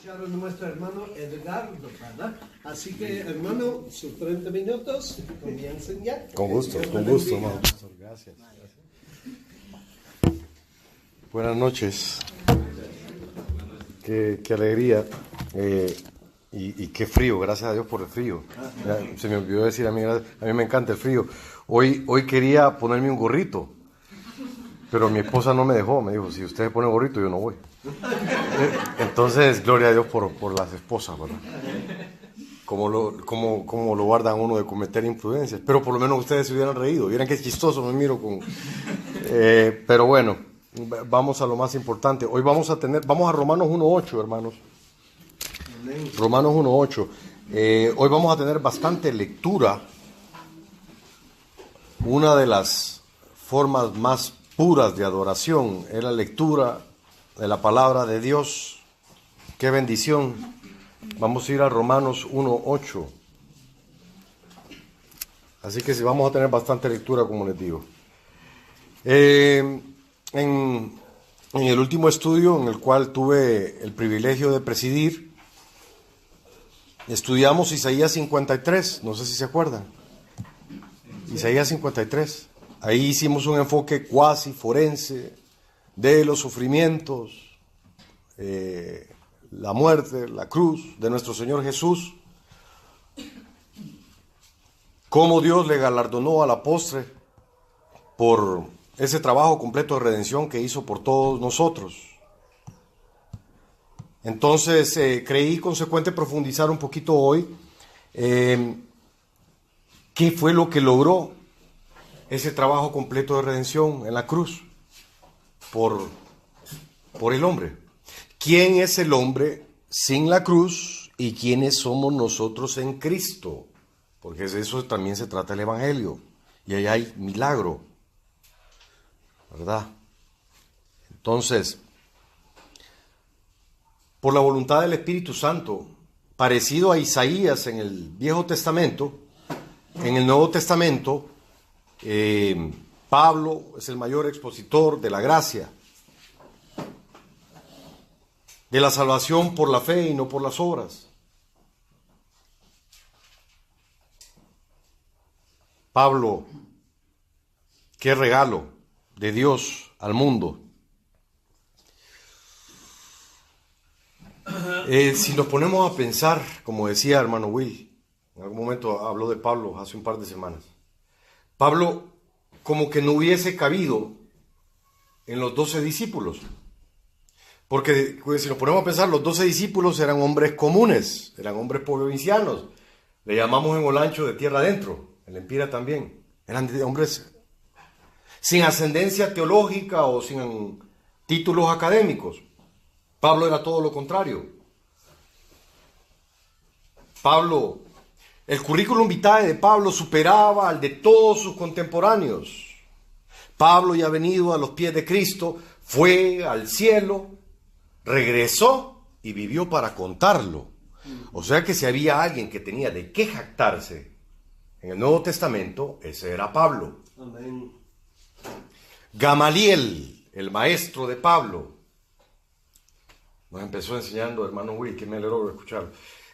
escuchar a nuestro hermano Edgardo, ¿verdad? Así que, hermano, sus 30 minutos comiencen ya. Con gusto, hermano. Gracias. Buenas noches. Qué alegría. Y qué frío, gracias a Dios por el frío. Se me olvidó decir a mí me encanta el frío. Hoy quería ponerme un gorrito, pero mi esposa no me dejó. Me dijo, si usted pone gorrito, yo no voy. Entonces, gloria a Dios por las esposas, ¿verdad? Como lo guardan uno de cometer imprudencias. Pero por lo menos ustedes se hubieran reído. Vieran qué chistoso me miro con... pero bueno, vamos a lo más importante. Hoy vamos a Romanos 1.8, hermanos. Romanos 1.8. Hoy vamos a tener bastante lectura. Una de las formas más puras de adoración es la lectura de la palabra de Dios. ¡Qué bendición! Vamos a ir a Romanos 1.8. Así que sí, vamos a tener bastante lectura, como les digo. En el último estudio, en el cual tuve el privilegio de presidir, estudiamos Isaías 53, no sé si se acuerdan. Isaías 53. Ahí hicimos un enfoque cuasi forense de los sufrimientos, la muerte, la cruz de nuestro Señor Jesús, cómo Dios le galardonó a la postre por ese trabajo completo de redención que hizo por todos nosotros. Entonces creí consecuente profundizar un poquito hoy qué fue lo que logró ese trabajo completo de redención en la cruz por el hombre. ¿Quién es el hombre sin la cruz y quiénes somos nosotros en Cristo? Porque de eso también se trata el Evangelio. Y ahí hay milagro, ¿verdad? Entonces, por la voluntad del Espíritu Santo, parecido a Isaías en el Viejo Testamento, en el Nuevo Testamento, Pablo es el mayor expositor de la gracia, de la salvación por la fe y no por las obras. Pablo, qué regalo de Dios al mundo. Si nos ponemos a pensar, como decía hermano Will, en algún momento habló de Pablo hace un par de semanas. Pablo como que no hubiese cabido en los 12 discípulos. Porque si nos ponemos a pensar, los 12 discípulos eran hombres comunes, eran hombres provincianos. Le llamamos en Olancho de tierra adentro, en Lempira también. Eran hombres sin ascendencia teológica o sin títulos académicos. Pablo era todo lo contrario. Pablo, el currículum vitae de Pablo superaba al de todos sus contemporáneos. Pablo ya venido a los pies de Cristo, fue al cielo, regresó y vivió para contarlo. O sea que si había alguien que tenía de qué jactarse en el Nuevo Testamento, ese era Pablo. Amén. Gamaliel, el maestro de Pablo, nos empezó enseñando hermano Will, que me alegró escucharlo.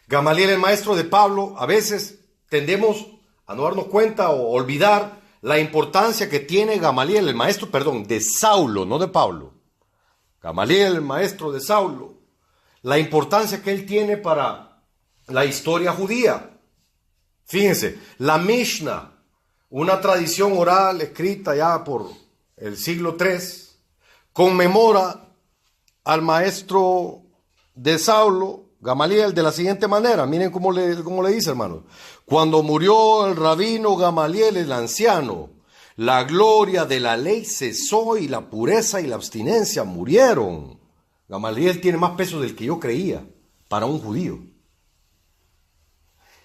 Gamaliel, el maestro de Pablo, a veces tendemos a no darnos cuenta o olvidar la importancia que tiene Gamaliel, el maestro, de Saulo, no de Pablo. Gamaliel, el maestro de Saulo, la importancia que él tiene para la historia judía. Fíjense, la Mishnah, una tradición oral escrita ya por el siglo III, conmemora al maestro de Saulo, Gamaliel, de la siguiente manera. Miren cómo le dice, hermanos. Cuando murió el rabino Gamaliel, el anciano, la gloria de la ley cesó y la pureza y la abstinencia murieron. Gamaliel tiene más peso del que yo creía para un judío.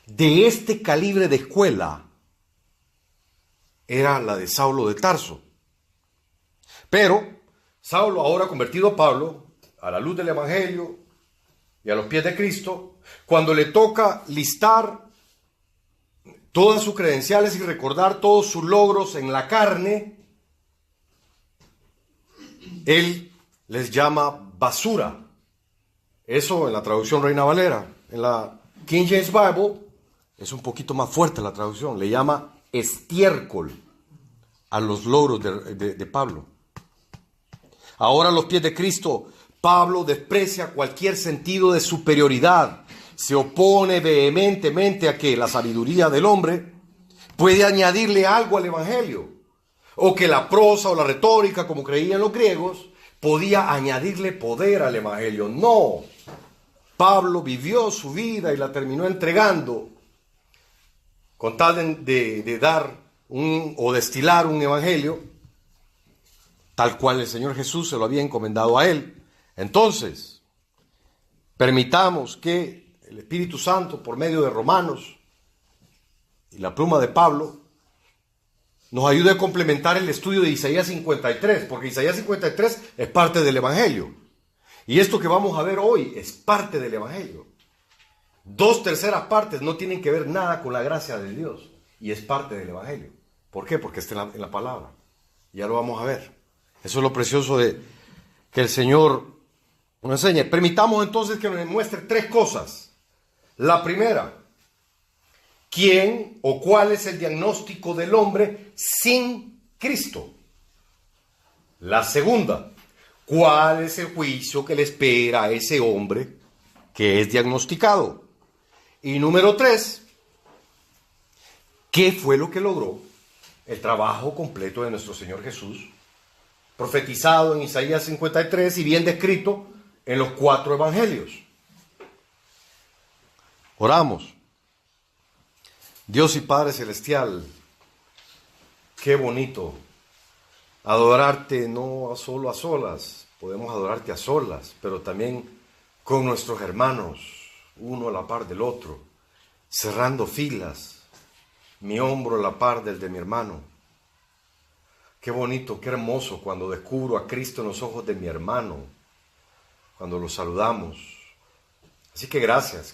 De este calibre de escuela era la de Saulo de Tarso. Pero Saulo, ahora convertido a Pablo, a la luz del Evangelio y a los pies de Cristo, cuando le toca listar todas sus credenciales y recordar todos sus logros en la carne, él les llama basura. Eso en la traducción Reina Valera. En la King James Bible es un poquito más fuerte la traducción. Le llama estiércol a los logros de Pablo. Ahora a los pies de Cristo, Pablo desprecia cualquier sentido de superioridad. Se opone vehementemente a que la sabiduría del hombre puede añadirle algo al Evangelio, o que la prosa o la retórica, como creían los griegos, podía añadirle poder al Evangelio. No, Pablo vivió su vida y la terminó entregando con tal de dar o destilar un Evangelio tal cual el Señor Jesús se lo había encomendado a él. Entonces, permitamos que el Espíritu Santo, por medio de Romanos y la pluma de Pablo, nos ayude a complementar el estudio de Isaías 53, porque Isaías 53 es parte del Evangelio. Y esto que vamos a ver hoy es parte del Evangelio. 2/3 partes no tienen que ver nada con la gracia de Dios, y es parte del Evangelio. ¿Por qué? Porque está en la palabra. Ya lo vamos a ver. Eso es lo precioso de que el Señor nos enseñe. Permitamos entonces que nos muestre 3 cosas. La primera, ¿quién o cuál es el diagnóstico del hombre sin Cristo? La segunda, ¿cuál es el juicio que le espera a ese hombre que es diagnosticado? Y número 3, ¿qué fue lo que logró el trabajo completo de nuestro Señor Jesús, profetizado en Isaías 53 y bien descrito en los 4 evangelios? Oramos. Dios y Padre Celestial, qué bonito adorarte no solo a solas, podemos adorarte a solas, pero también con nuestros hermanos, uno a la par del otro, cerrando filas, mi hombro a la par del de mi hermano. Qué bonito, qué hermoso cuando descubro a Cristo en los ojos de mi hermano, cuando lo saludamos. Así que gracias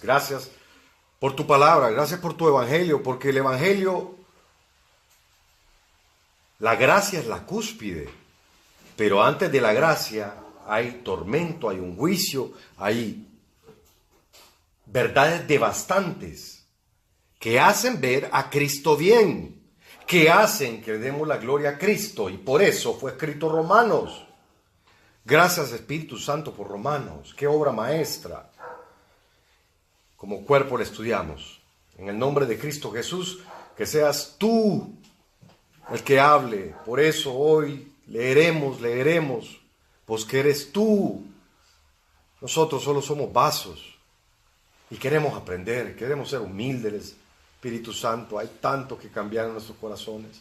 por tu palabra, gracias por tu evangelio, porque el evangelio, la gracia es la cúspide, pero antes de la gracia hay tormento, hay un juicio, hay verdades devastantes que hacen ver a Cristo bien, que hacen que demos la gloria a Cristo, y por eso fue escrito Romanos. Gracias Espíritu Santo por Romanos, qué obra maestra. Como cuerpo le estudiamos. En el nombre de Cristo Jesús, que seas tú el que hable. Por eso hoy leeremos, pues que eres tú. Nosotros solo somos vasos y queremos aprender, queremos ser humildes. Espíritu Santo, hay tanto que cambiar en nuestros corazones.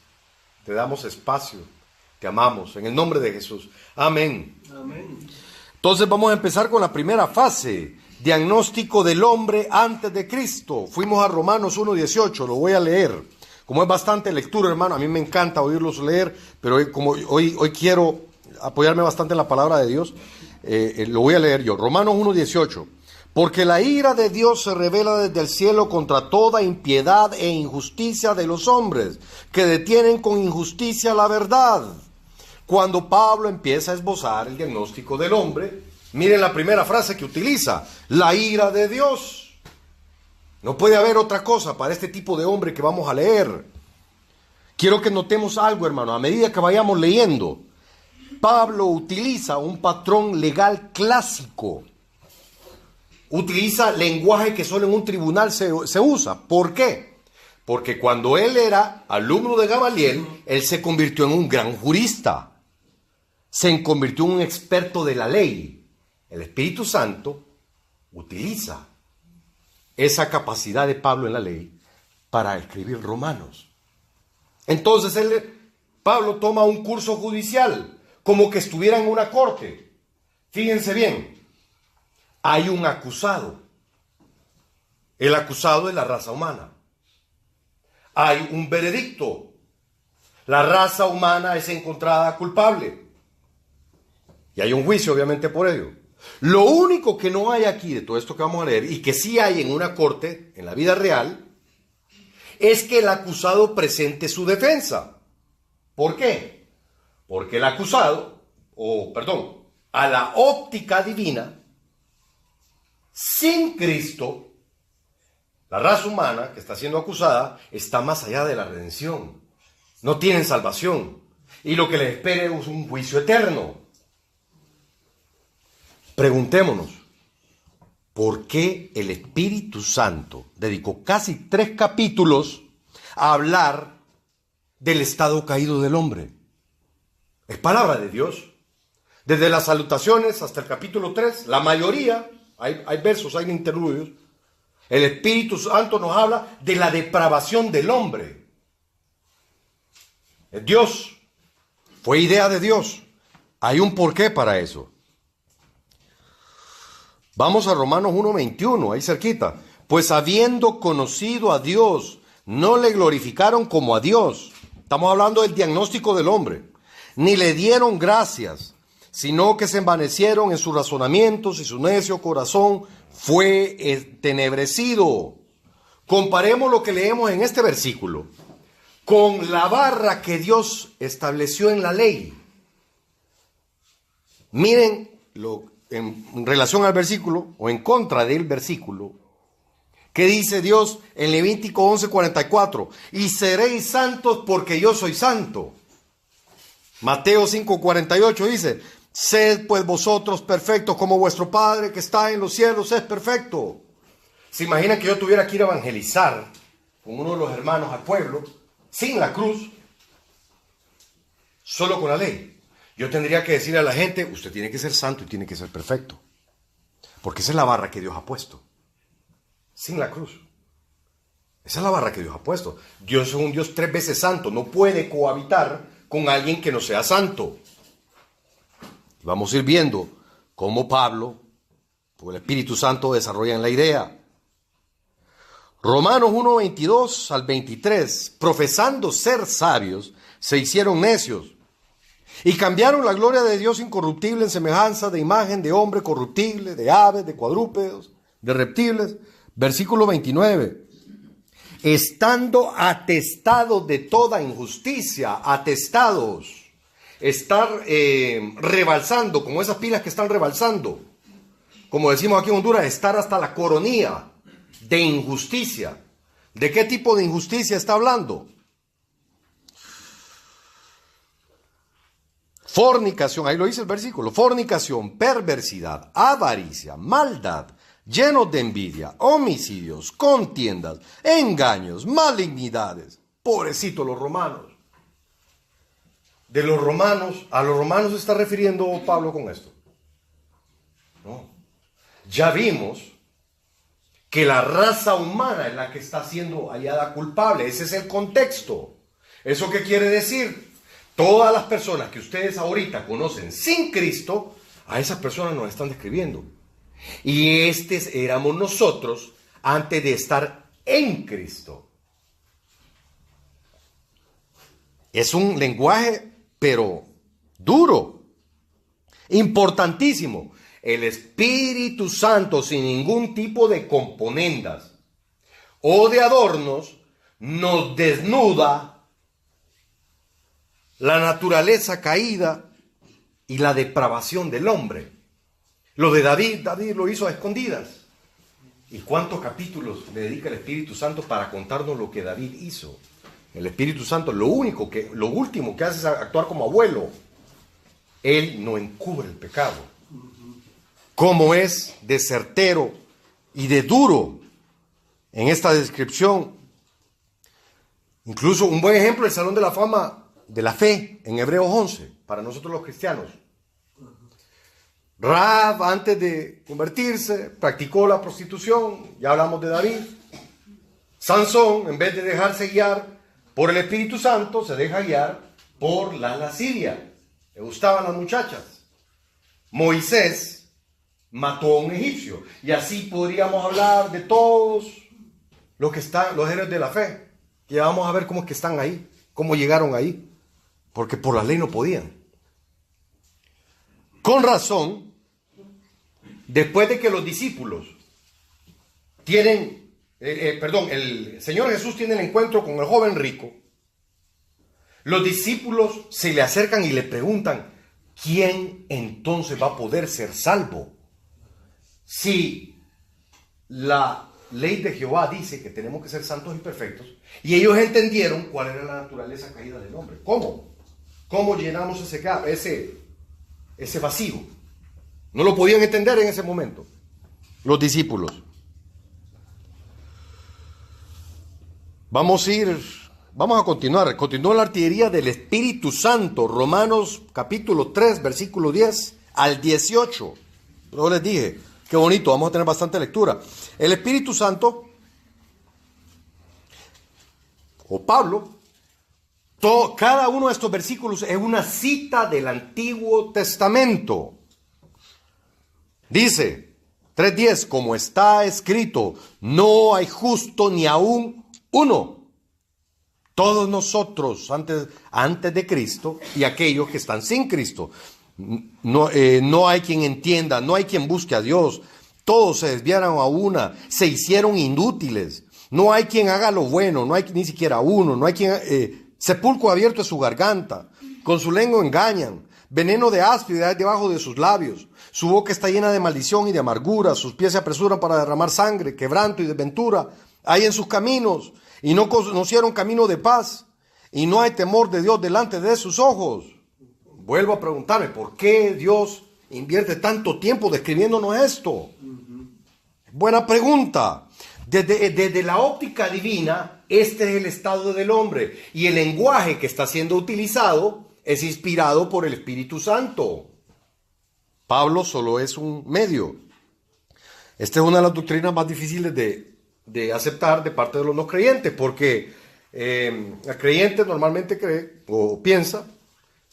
Te damos espacio, te amamos, en el nombre de Jesús. Amén. Amén. Entonces vamos a empezar con la primera fase. Diagnóstico del hombre antes de Cristo. Fuimos a Romanos 1:18, lo voy a leer. Como es bastante lectura, hermano, a mí me encanta oírlos leer, pero hoy quiero apoyarme bastante en la palabra de Dios, lo voy a leer yo. Romanos 1:18. Porque la ira de Dios se revela desde el cielo contra toda impiedad e injusticia de los hombres, que detienen con injusticia la verdad. Cuando Pablo empieza a esbozar el diagnóstico del hombre, miren la primera frase que utiliza: la ira de Dios. No puede haber otra cosa para este tipo de hombre que vamos a leer. Quiero que notemos algo, hermano, a medida que vayamos leyendo. Pablo utiliza un patrón legal clásico. Utiliza lenguaje que solo en un tribunal se usa. ¿Por qué? Porque cuando él era alumno de Gamaliel, él se convirtió en un gran jurista. Se convirtió en un experto de la ley. El Espíritu Santo utiliza esa capacidad de Pablo en la ley para escribir Romanos. Entonces Pablo toma un curso judicial, como que estuviera en una corte. Fíjense bien, hay un acusado. El acusado es la raza humana. Hay un veredicto. La raza humana es encontrada culpable. Y hay un juicio, obviamente, por ello. Lo único que no hay aquí de todo esto que vamos a leer, y que sí hay en una corte, en la vida real, es que el acusado presente su defensa. ¿Por qué? Porque el acusado, a la óptica divina, Sin Cristo, la raza humana que está siendo acusada está más allá de la redención. No tienen salvación. Y lo que les espera es un juicio eterno. Preguntémonos, ¿por qué el Espíritu Santo dedicó casi 3 capítulos a hablar del estado caído del hombre? Es palabra de Dios. Desde las salutaciones hasta el capítulo 3, la mayoría, hay versos, hay interludios, el Espíritu Santo nos habla de la depravación del hombre. Es Dios, fue idea de Dios. Hay un porqué para eso. Vamos a Romanos 1:21, ahí cerquita. Pues habiendo conocido a Dios, no le glorificaron como a Dios. Estamos hablando del diagnóstico del hombre. Ni le dieron gracias, sino que se envanecieron en sus razonamientos y su necio corazón fue entenebrecido. Comparemos lo que leemos en este versículo con la barra que Dios estableció en la ley. Miren en relación al versículo o en contra del versículo, ¿qué dice Dios en Levítico 11:44? Y seréis santos porque yo soy santo. Mateo 5:48 dice, sed pues vosotros perfectos como vuestro Padre que está en los cielos es perfecto. ¿Se imaginan que yo tuviera que ir a evangelizar con uno de los hermanos al pueblo, sin la cruz, solo con la ley? Yo tendría que decirle a la gente, usted tiene que ser santo y tiene que ser perfecto. Porque esa es la barra que Dios ha puesto. Sin la cruz. Esa es la barra que Dios ha puesto. Dios es un Dios 3 veces santo. No puede cohabitar con alguien que no sea santo. Vamos a ir viendo cómo Pablo, por el Espíritu Santo, desarrollan la idea. Romanos 1:22 al 23, profesando ser sabios, se hicieron necios y cambiaron la gloria de Dios incorruptible en semejanza de imagen de hombre corruptible, de aves, de cuadrúpedos, de reptiles. Versículo 29. Estando atestados de toda injusticia, atestados, estar rebalsando, como esas pilas que están rebalsando, como decimos aquí en Honduras, estar hasta la coronilla de injusticia. ¿De qué tipo de injusticia está hablando? Fornicación, ahí lo dice el versículo, fornicación, perversidad, avaricia, maldad, llenos de envidia, homicidios, contiendas, engaños, malignidades. Pobrecitos los romanos. De los romanos, a los romanos se está refiriendo Pablo con esto. No. Ya vimos que la raza humana es la que está siendo hallada culpable. Ese es el contexto. ¿Eso qué quiere decir? Todas las personas que ustedes ahorita conocen sin Cristo, a esas personas nos están describiendo. Y éramos nosotros antes de estar en Cristo. Es un lenguaje, pero duro, importantísimo. El Espíritu Santo, sin ningún tipo de componendas o de adornos, nos desnuda la naturaleza caída y la depravación del hombre. Lo de David lo hizo a escondidas. ¿Y cuántos capítulos le dedica el Espíritu Santo para contarnos lo que David hizo? El Espíritu Santo lo último que hace es actuar como abuelo. Él no encubre el pecado. Cómo es de certero y de duro en esta descripción. Incluso un buen ejemplo, el Salón de la Fama de la Fe, en Hebreos 11, para nosotros los cristianos. Rahab, antes de convertirse, practicó la prostitución, ya hablamos de David. Sansón, en vez de dejarse guiar por el Espíritu Santo, se deja guiar por la lascivia. Le gustaban las muchachas. Moisés mató a un egipcio. Y así podríamos hablar de todos los héroes de la fe. Y vamos a ver cómo es que están ahí, cómo llegaron ahí. Porque por la ley no podían. Con razón, después de que los discípulos el Señor Jesús tiene el encuentro con el joven rico, los discípulos se le acercan y le preguntan, ¿quién entonces va a poder ser salvo? Si la ley de Jehová dice que tenemos que ser santos y perfectos, y ellos entendieron cuál era la naturaleza caída del hombre. ¿Cómo? ¿Cómo llenamos ese vacío? No lo podían entender en ese momento los discípulos. Vamos a continuar. Continúa la artillería del Espíritu Santo. Romanos capítulo 3, versículo 10 al 18. Yo les dije, qué bonito, vamos a tener bastante lectura. El Espíritu Santo, o Pablo, cada uno de estos versículos es una cita del Antiguo Testamento. Dice 3:10, como está escrito, no hay justo ni aún uno. Todos nosotros antes de Cristo y aquellos que están sin Cristo. No hay quien entienda, no hay quien busque a Dios. Todos se desviaron a una, se hicieron inútiles. No hay quien haga lo bueno, no hay ni siquiera uno. No hay quien, sepulcro abierto es su garganta, con su lengua engañan. Veneno de áspide hay debajo de sus labios. Su boca está llena de maldición y de amargura. Sus pies se apresuran para derramar sangre, quebranto y desventura hay en sus caminos. Y no conocieron camino de paz. Y no hay temor de Dios delante de sus ojos. Vuelvo a preguntarme, ¿por qué Dios invierte tanto tiempo describiéndonos esto? Buena pregunta. Desde la óptica divina, este es el estado del hombre. Y el lenguaje que está siendo utilizado es inspirado por el Espíritu Santo. Pablo solo es un medio. Esta es una de las doctrinas más difíciles de aceptar de parte de los no creyentes, porque el creyente normalmente cree o piensa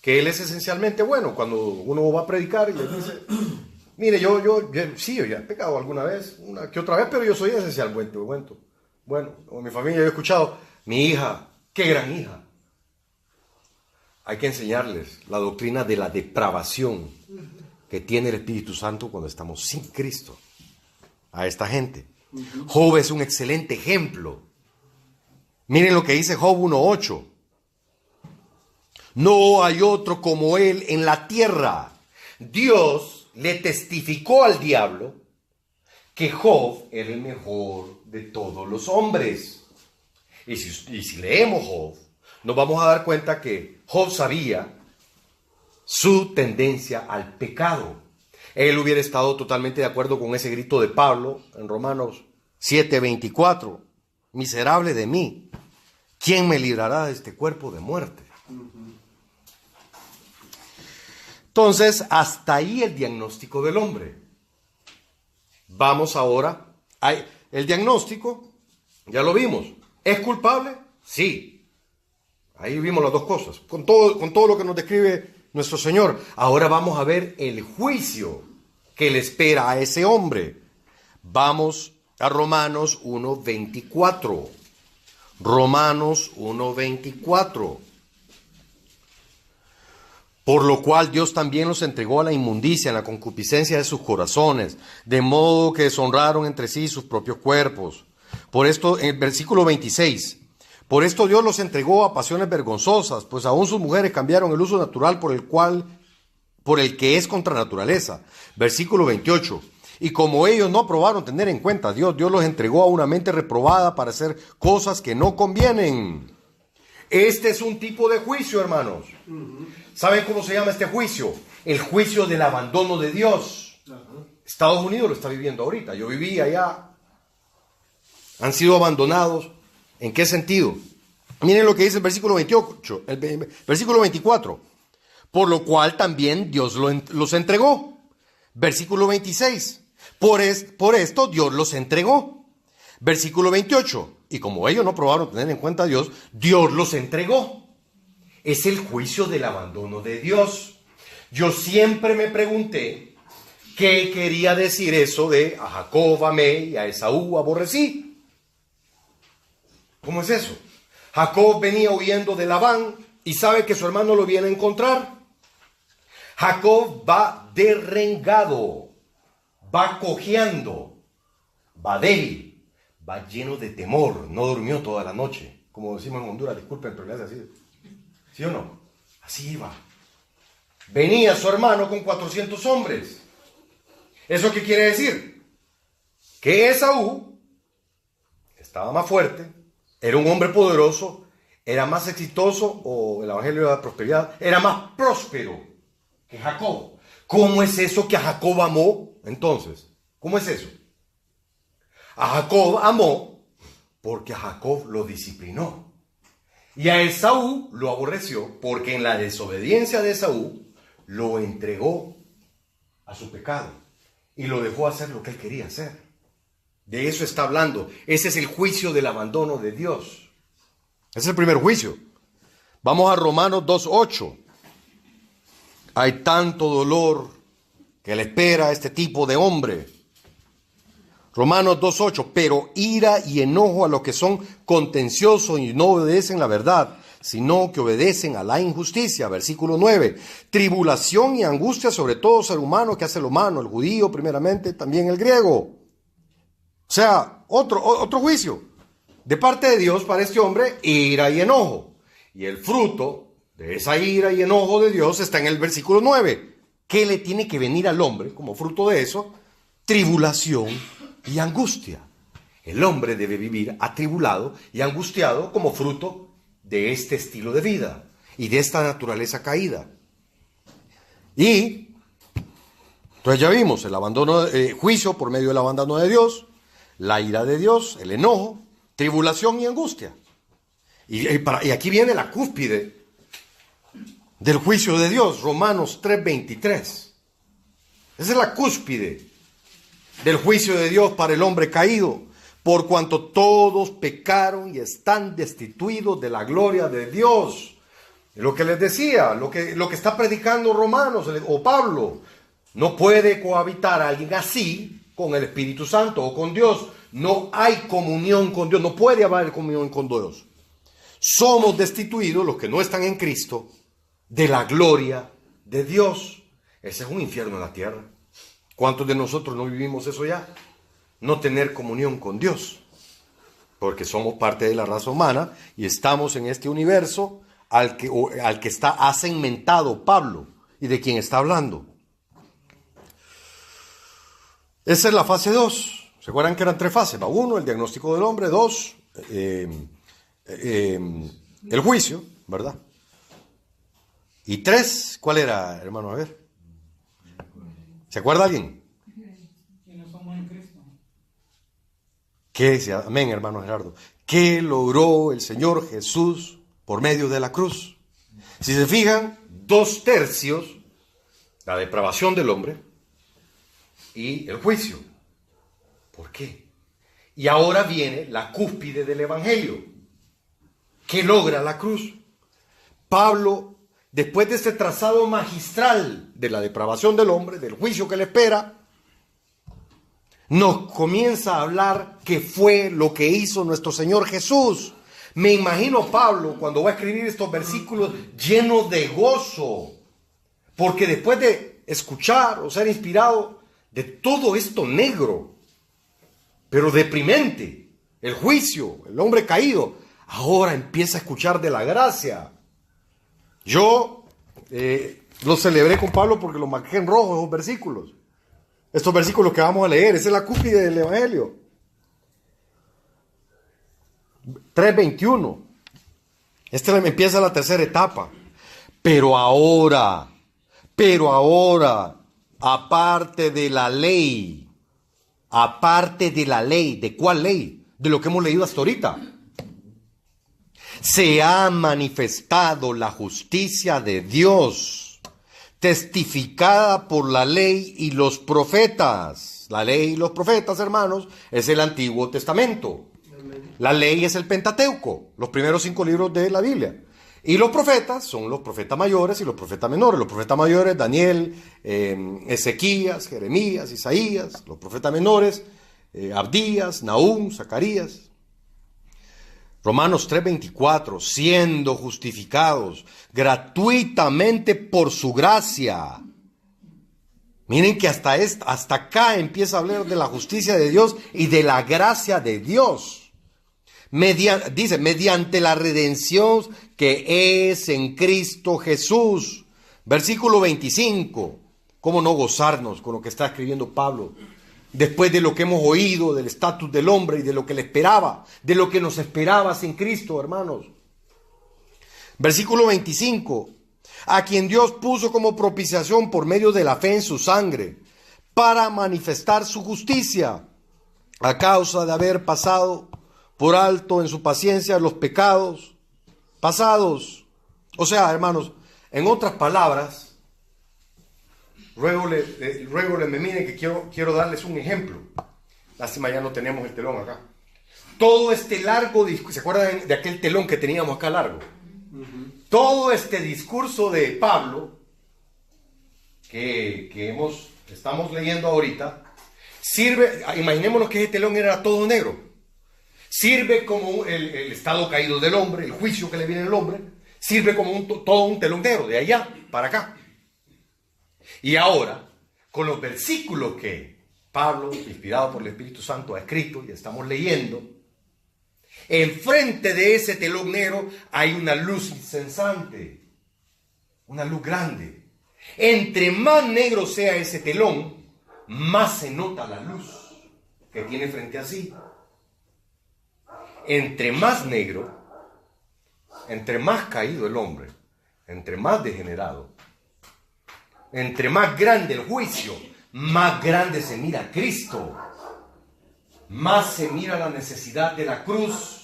que él es esencialmente bueno. Cuando uno va a predicar y le dice, mire, yo ya he pecado alguna vez, una que otra vez, pero yo soy esencialmente bueno. Bueno, o mi familia, yo he escuchado, mi hija, qué gran hija. Hay que enseñarles la doctrina de la depravación que tiene el Espíritu Santo cuando estamos sin Cristo a esta gente. Job es un excelente ejemplo. Miren lo que dice Job 1:8. No hay otro como él en la tierra. Dios le testificó al diablo que Job era el mejor de todos los hombres. Y si leemos Job, nos vamos a dar cuenta que Job sabía su tendencia al pecado. Él hubiera estado totalmente de acuerdo con ese grito de Pablo en Romanos 7:24. Miserable de mí, ¿quién me librará de este cuerpo de muerte? Entonces, hasta ahí el diagnóstico del hombre. Vamos ahora, el diagnóstico, ya lo vimos. ¿Es culpable? Sí. Ahí vimos las dos cosas, con todo lo que nos describe nuestro Señor. Ahora vamos a ver el juicio que le espera a ese hombre. Vamos a Romanos 1:24. Romanos 1:24. Por lo cual Dios también los entregó a la inmundicia en la concupiscencia de sus corazones, de modo que deshonraron entre sí sus propios cuerpos. Por esto, en el versículo 26, por esto Dios los entregó a pasiones vergonzosas, pues aún sus mujeres cambiaron el uso natural por el que es contra naturaleza. Versículo 28, y como ellos no aprobaron tener en cuenta a Dios, Dios los entregó a una mente reprobada para hacer cosas que no convienen. Este es un tipo de juicio, hermanos. ¿Saben cómo se llama este juicio? El juicio del abandono de Dios. Estados Unidos lo está viviendo ahorita. Yo viví allá. Han sido abandonados. ¿En qué sentido? Miren lo que dice el versículo 28, el versículo 24. Por lo cual también Dios los entregó. Versículo 26. Por esto Dios los entregó. Versículo 28. Y como ellos no probaron tener en cuenta a Dios, Dios los entregó. Es el juicio del abandono de Dios. Yo siempre me pregunté qué quería decir eso de a Jacob amé y a Esaú aborrecí. ¿Cómo es eso? Jacob venía huyendo de Labán y sabe que su hermano lo viene a encontrar. Jacob va derrengado, va cojeando, va débil, va lleno de temor, no durmió toda la noche. Como decimos en Honduras, disculpen, pero le hace así. ¿Sí o no? Así iba. Venía su hermano con 400 hombres. ¿Eso qué quiere decir? que Esaú estaba más fuerte, era un hombre poderoso, era más exitoso, o el evangelio de la prosperidad, era más próspero que Jacob. ¿Cómo es eso que a Jacob amó entonces? ¿Cómo es eso? A Jacob amó porque a Jacob lo disciplinó. Y a Esaú lo aborreció porque en la desobediencia de Esaú lo entregó a su pecado y lo dejó hacer lo que él quería hacer. De eso está hablando. Ese es el juicio del abandono de Dios. Ese es el primer juicio. Vamos a Romanos 2:8. Hay tanto dolor que le espera a este tipo de hombre. Romanos 2:8. Pero ira y enojo a los que son contenciosos y no obedecen la verdad, sino que obedecen a la injusticia. Versículo 9. Tribulación y angustia sobre todo ser humano que hace lo humano, el judío primeramente, también el griego. O sea, otro juicio de parte de Dios para este hombre, ira y enojo. Y el fruto de esa ira y enojo de Dios está en el versículo 9. ¿Qué le tiene que venir al hombre como fruto de eso? Tribulación y angustia. El hombre debe vivir atribulado y angustiado como fruto de este estilo de vida y de esta naturaleza caída. Y entonces ya vimos el abandono, juicio por medio del abandono de Dios, la ira de Dios, el enojo, tribulación y angustia. Y aquí viene la cúspide del juicio de Dios, Romanos 3:23. Esa es la cúspide del juicio de Dios para el hombre caído, por cuanto todos pecaron y están destituidos de la gloria de Dios. Lo que les decía, lo que está predicando Romanos o Pablo, no puede cohabitar a alguien así con el Espíritu Santo o con Dios. No hay comunión con Dios, no puede haber comunión con Dios. Somos destituidos, los que no están en Cristo, de la gloria de Dios. Ese es un infierno en la tierra. ¿Cuántos de nosotros no vivimos eso ya? No tener comunión con Dios, porque somos parte de la raza humana y estamos en este universo al que ha segmentado Pablo y de quien está hablando. Esa es la fase 2. ¿Se acuerdan que eran 3 fases? 1, el diagnóstico del hombre. 2, el juicio, ¿verdad? Y 3, ¿cuál era, hermano? A ver. ¿Se acuerda alguien? Que no somos en Cristo. ¿Qué decía? Amén, hermano Gerardo. ¿Qué logró el Señor Jesús por medio de la cruz? Si se fijan, 2/3, la depravación del hombre y el juicio. ¿Por qué? Y ahora viene la cúspide del Evangelio. ¿Qué logra la cruz? Pablo, después de este trazado magistral de la depravación del hombre, del juicio que le espera, nos comienza a hablar qué fue lo que hizo nuestro Señor Jesús. Me imagino Pablo, cuando va a escribir estos versículos, lleno de gozo, porque después de escuchar o ser inspirado de todo esto negro, pero deprimente, el juicio, el hombre caído, ahora empieza a escuchar de la gracia. Yo lo celebré con Pablo porque lo marqué en rojo, esos versículos. Estos versículos que vamos a leer, esa es la cúspide del Evangelio. 3:21. Empieza la tercera etapa. Pero ahora, aparte de la ley, ¿de cuál ley? De lo que hemos leído hasta ahorita. Se ha manifestado la justicia de Dios, testificada por la ley y los profetas. La ley y los profetas, hermanos, es el Antiguo Testamento. La ley es el Pentateuco, los primeros 5 libros de la Biblia. Y los profetas son los profetas mayores y los profetas menores. Los profetas mayores, Daniel, Ezequías, Jeremías, Isaías. Los profetas menores, Abdías, Nahum, Zacarías. Romanos 3:24, siendo justificados gratuitamente por su gracia. Miren que hasta acá empieza a hablar de la justicia de Dios y de la gracia de Dios. Dice, mediante la redención que es en Cristo Jesús. Versículo 25. ¿Cómo no gozarnos con lo que está escribiendo Pablo? después de lo que hemos oído, del estatus del hombre y de lo que le esperaba, de lo que nos esperaba sin Cristo, hermanos. Versículo 25. A quien Dios puso como propiciación por medio de la fe en su sangre, para manifestar su justicia, a causa de haber pasado por alto en su paciencia los pecados pasados. O sea, hermanos, en otras palabras, ruégoles me miren que quiero darles un ejemplo. Lástima, ya no tenemos el telón acá. Todo este largo discurso, ¿se acuerdan de aquel telón que teníamos acá largo? Todo este discurso de Pablo que estamos leyendo ahorita, sirve, imaginémonos que ese telón era todo negro, sirve como el estado caído del hombre, el juicio que le viene al hombre, sirve como todo un telón negro, de allá para acá. Y ahora, con los versículos que Pablo, inspirado por el Espíritu Santo, ha escrito y estamos leyendo, enfrente de ese telón negro hay una luz incesante, una luz grande. Entre más negro sea ese telón, más se nota la luz que tiene frente a sí. Entre más negro, entre más caído el hombre, entre más degenerado, entre más grande el juicio, más grande se mira Cristo, más se mira la necesidad de la cruz.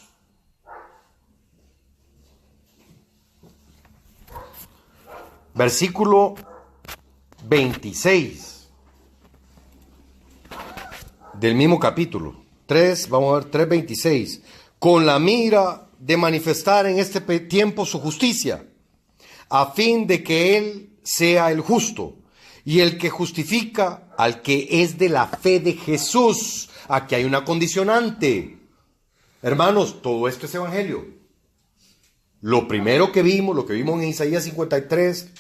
Versículo 26 del mismo capítulo 3, vamos a ver 3:26, con la mira de manifestar en este tiempo su justicia, a fin de que Él sea el justo y el que justifica al que es de la fe de Jesús. Aquí hay una condicionante. Hermanos, todo esto es evangelio. Lo primero que vimos, lo que vimos en Isaías 53,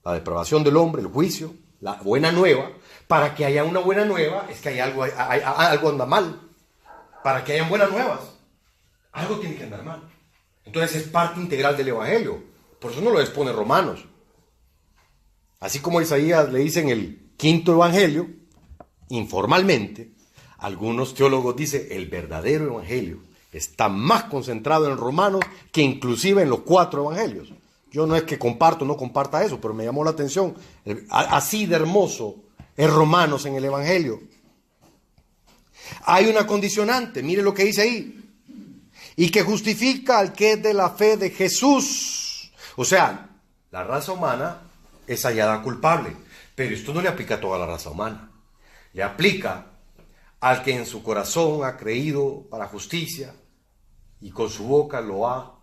la depravación del hombre, el juicio, la buena nueva. Para que haya una buena nueva es que hay algo anda mal. Para que hayan buenas nuevas, algo tiene que andar mal. Entonces es parte integral del evangelio. Por eso no lo expone Romanos. Así como a Isaías le dicen el quinto evangelio, informalmente, algunos teólogos dicen el verdadero evangelio está más concentrado en Romanos que inclusive en los 4 evangelios. Yo no es que no comparta eso, pero me llamó la atención. Así de hermoso es Romanos en el evangelio. Hay una condicionante, mire lo que dice ahí. Y que justifica al que es de la fe de Jesús. O sea, la raza humana es hallada culpable, pero esto no le aplica a toda la raza humana. Le aplica al que en su corazón ha creído para justicia y con su boca lo ha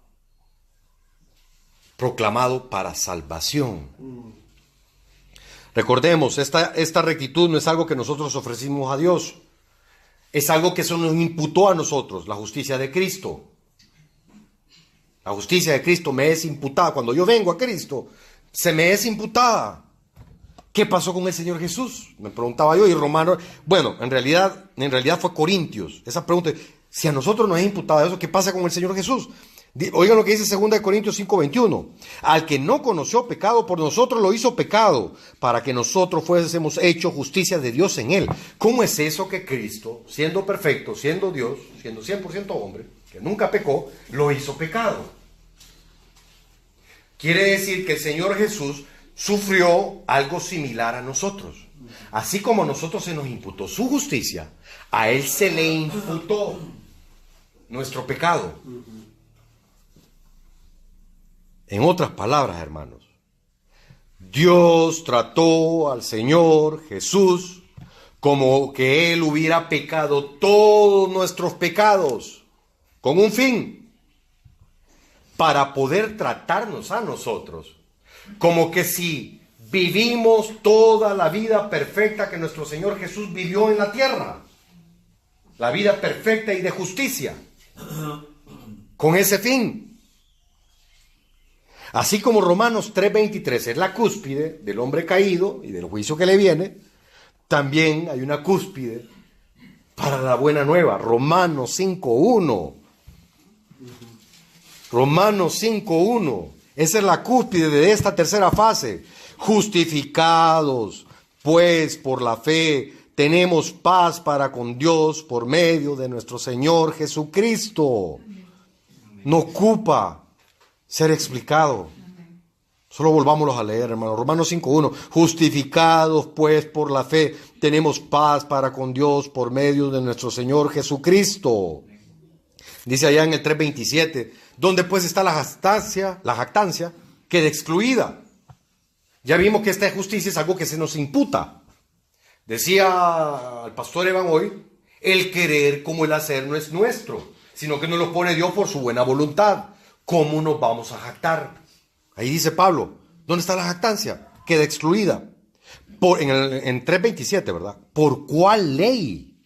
proclamado para salvación. Recordemos, esta rectitud no es algo que nosotros ofrecimos a Dios, es algo que se nos imputó a nosotros, la justicia de Cristo. La justicia de Cristo me es imputada. Cuando yo vengo a Cristo, se me es imputada. ¿Qué pasó con el Señor Jesús? Me preguntaba yo, y Romanos, bueno, en realidad fue Corintios. Esa pregunta, si a nosotros nos es imputada eso, ¿qué pasa con el Señor Jesús? Oigan lo que dice 2 Corintios 5:21. Al que no conoció pecado, por nosotros lo hizo pecado, para que nosotros fuésemos hechos justicia de Dios en él. ¿Cómo es eso que Cristo, siendo perfecto, siendo Dios, siendo 100% hombre, que nunca pecó, lo hizo pecado? Quiere decir que el Señor Jesús sufrió algo similar a nosotros. Así como a nosotros se nos imputó su justicia, a Él se le imputó nuestro pecado. En otras palabras, hermanos, Dios trató al Señor Jesús como que Él hubiera pecado todos nuestros pecados, con un fin, para poder tratarnos a nosotros, como que si vivimos toda la vida perfecta que nuestro Señor Jesús vivió en la tierra, la vida perfecta y de justicia, con ese fin. Así como Romanos 3:23 es la cúspide del hombre caído y del juicio que le viene, también hay una cúspide para la buena nueva. Romanos 5:1. Romanos 5:1. Esa es la cúspide de esta tercera fase. Justificados, pues, por la fe, tenemos paz para con Dios por medio de nuestro Señor Jesucristo. No ocupa ser explicado. Solo volvámoslos a leer, hermano. Romanos 5:1. Justificados pues por la fe, tenemos paz para con Dios por medio de nuestro Señor Jesucristo. Dice allá en el 3:27, ¿dónde pues está la jactancia? La jactancia queda excluida. Ya vimos que esta justicia es algo que se nos imputa. Decía el pastor Evan hoy, el querer como el hacer no es nuestro, sino que nos lo pone Dios por su buena voluntad. ¿Cómo nos vamos a jactar? Ahí dice Pablo, ¿dónde está la jactancia? Queda excluida. En 3:27, ¿verdad? ¿Por cuál ley?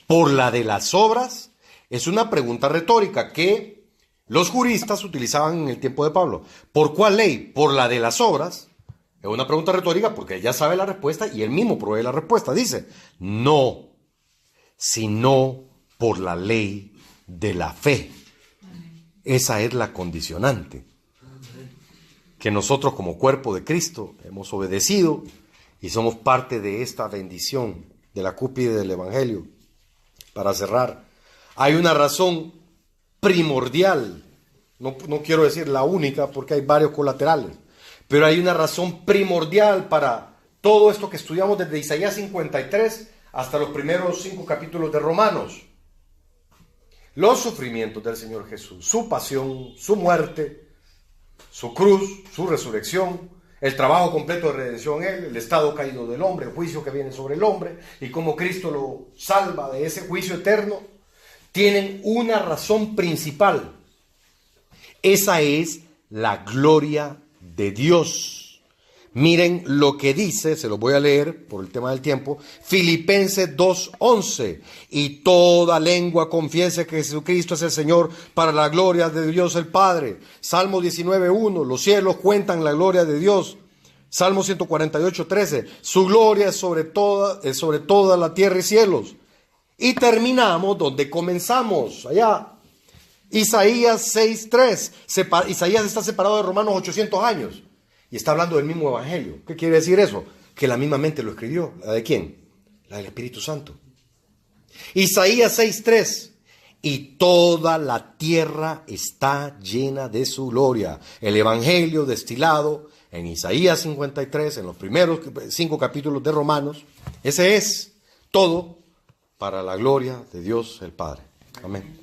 ¿Por la de las obras? Es una pregunta retórica que los juristas utilizaban en el tiempo de Pablo. ¿Por cuál ley? ¿Por la de las obras? Es una pregunta retórica porque él ya sabe la respuesta y él mismo provee la respuesta. Dice, no, sino por la ley de la fe. Esa es la condicionante. Que nosotros como cuerpo de Cristo hemos obedecido y somos parte de esta bendición de la cúspide del Evangelio. Para cerrar, hay una razón primordial, no quiero decir la única porque hay varios colaterales, pero hay una razón primordial para todo esto que estudiamos desde Isaías 53 hasta los primeros 5 capítulos de Romanos. Los sufrimientos del Señor Jesús, su pasión, su muerte, su cruz, su resurrección, el trabajo completo de redención en él, el estado caído del hombre, el juicio que viene sobre el hombre y cómo Cristo lo salva de ese juicio eterno, tienen una razón principal. Esa es la gloria de Dios. Miren lo que dice, se lo voy a leer por el tema del tiempo, Filipenses 2:11. Y toda lengua confiese que Jesucristo es el Señor para la gloria de Dios el Padre. Salmo 19:1. Los cielos cuentan la gloria de Dios. Salmo 148:13. Su gloria es sobre toda la tierra y cielos. Y terminamos donde comenzamos, allá. Isaías 6:3. Isaías está separado de Romanos 800 años. Y está hablando del mismo evangelio. ¿Qué quiere decir eso? Que la misma mente lo escribió. ¿La de quién? La del Espíritu Santo. Isaías 6:3. Y toda la tierra está llena de su gloria. El evangelio destilado en Isaías 53, en los primeros 5 capítulos de Romanos. Ese es todo para la gloria de Dios el Padre. Amén.